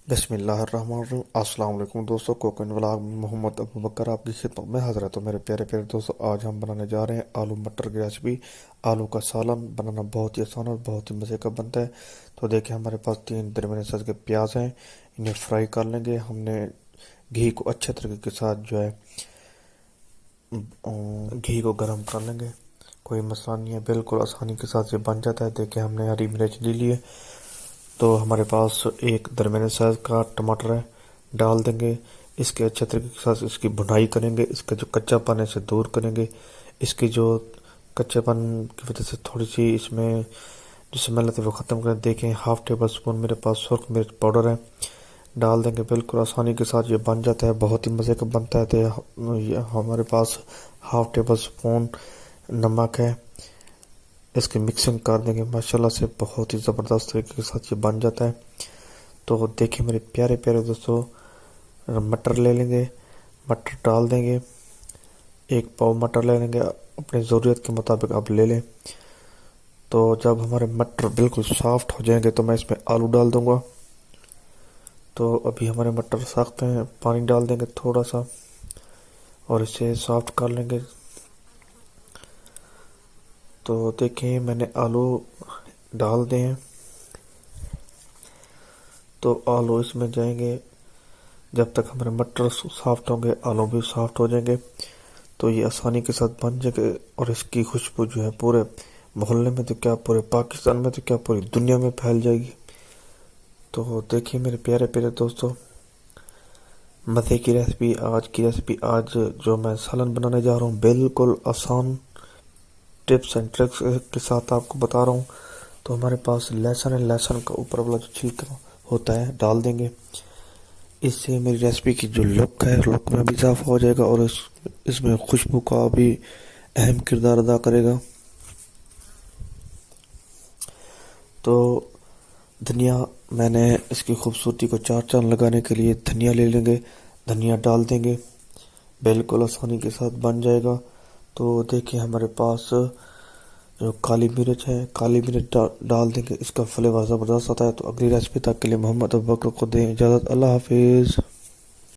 बिस्मिल्लाहिर्रहमानिर्रहीम। अस्सलाम वालेकुम दोस्तों, कोकन व्लॉग में मोहम्मद अबू बकर आपकी खिदमत में हाजिर है। तो मेरे प्यारे प्यारे दोस्तों, आज हम बनाने जा रहे हैं आलू मटर की रेसिपी। आलू का सालन बनाना बहुत ही आसान और बहुत ही मज़े का बनता है। तो देखिए, हमारे पास 3 दरमियाने साइज के प्याज हैं, इन्हें फ्राई कर लेंगे। हमने घी को अच्छे तरीके के साथ जो है घी को गर्म कर लेंगे। कोई मसला नहीं है, बिल्कुल आसानी के साथ ये बन जाता है। देखिए, हमने हरी मिर्च ले ली है। तो हमारे पास एक दरमियाने साइज का टमाटर है, डाल देंगे। इसके अच्छे तरीके के साथ इसकी भुनाई करेंगे, इसका जो कच्चापन है इसे दूर करेंगे। इसकी जो कच्चापन की वजह से थोड़ी सी इसमें जो स्मेल आती है वो ख़त्म करें। देखें, हाफ टेबल स्पून मेरे पास सुरख मिर्च पाउडर है, डाल देंगे। बिल्कुल आसानी के साथ ये बन जाता है, बहुत ही मज़े का बनता है। तो ये हमारे पास हाफ टेबल स्पून नमक है, इसकी मिक्सिंग कर देंगे। माशाल्लाह से बहुत ही ज़बरदस्त तरीके के साथ ये बन जाता है। तो देखिए मेरे प्यारे प्यारे दोस्तों, मटर ले लेंगे, मटर डाल देंगे। 1 पाव मटर ले लेंगे, अपनी ज़रूरत के मुताबिक आप ले लें। तो जब हमारे मटर बिल्कुल सॉफ्ट हो जाएंगे तो मैं इसमें आलू डाल दूंगा। तो अभी हमारे मटर सख्त हैं, पानी डाल देंगे थोड़ा सा और इसे सॉफ्ट कर लेंगे। तो देखिए, मैंने आलू डाल दिए हैं। तो आलू इसमें जाएंगे, जब तक हमारे मटर सॉफ्ट होंगे आलू भी सॉफ्ट हो जाएंगे। तो ये आसानी के साथ बन जाएंगे और इसकी खुशबू जो है पूरे मोहल्ले में तो क्या, पूरे पाकिस्तान में तो क्या, पूरी दुनिया में फैल जाएगी। तो देखिए मेरे प्यारे प्यारे दोस्तों, मज़े की रेसिपी, आज जो मैं सालन बनाने जा रहा हूँ बिल्कुल आसान टिप्स एंड ट्रिक्स के साथ आपको बता रहा हूँ। तो हमारे पास लहसुन है, लहसुन का ऊपर वाला जो छिलका होता है डाल देंगे। इससे मेरी रेसिपी की जो लुक है, लुक में भी इजाफा हो जाएगा और इसमें खुशबू का भी अहम किरदार अदा करेगा। तो धनिया, मैंने इसकी खूबसूरती को चार चांद लगाने के लिए धनिया ले लेंगे, धनिया डाल देंगे। बिल्कुल आसानी के साथ बन जाएगा। तो देखिए, हमारे पास जो काली मिर्च है, काली मिर्च डाल देंगे, इसका फ्लेवर ज़बरदस्त आता है। तो अगली रेसिपी तक के लिए मोहम्मद अबू बकर को दें इजाज़त। अल्लाह हाफिज़।